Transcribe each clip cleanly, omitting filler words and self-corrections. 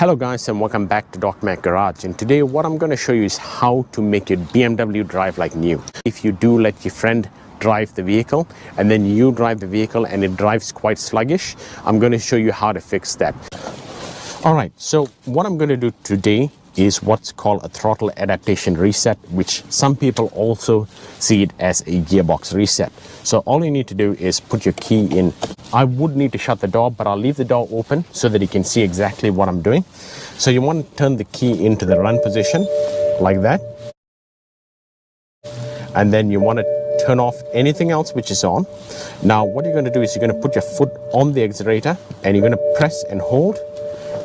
Hello guys, and welcome back to docmackgarage. And today what I'm going to show you is how to make your BMW drive like new. If you do let your friend drive the vehicle and then you drive the vehicle and it drives quite sluggish, I'm going to show you how to fix that. Alright, so what I'm going to do today is what's called a throttle adaptation reset, which some people also see it as a gearbox reset. So all you need to do is put your key in. I would need to shut the door, but I'll leave the door open so that you can see exactly what I'm doing. So you want to turn the key into the run position like that, and then you want to turn off anything else which is on. Now what you're going to do is you're going to put your foot on the accelerator and you're going to press and hold,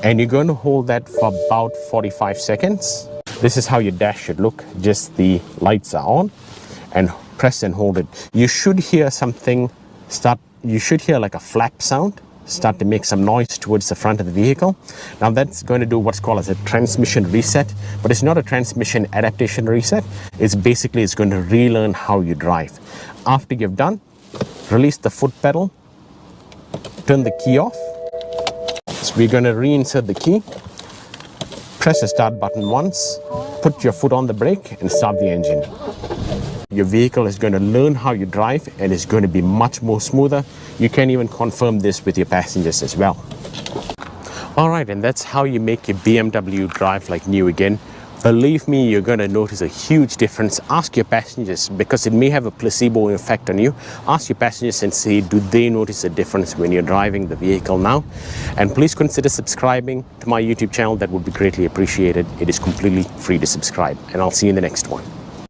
and you're going to hold that for about 45 seconds. This is how your dash should look. Just the lights are on, and press and hold it. You should hear something start. You should hear like a flap sound start to make some noise towards the front of the vehicle. Now that's going to do what's called as a transmission reset, but it's not a transmission adaptation reset. It's going to relearn how you drive. After you've done, release the foot pedal, turn the key off. So we're going to reinsert the key, press the start button once, put your foot on the brake and start the engine. Your vehicle is going to learn how you drive and it's going to be much more smoother. You can even confirm this with your passengers as well. Alright, and that's how you make your BMW drive like new again. Believe me, you're going to notice a huge difference. Ask your passengers, because it may have a placebo effect on you. Ask your passengers and see, do they notice a difference when you're driving the vehicle now? And please consider subscribing to my YouTube channel. That would be greatly appreciated. It is completely free to subscribe, and I'll see you in the next one.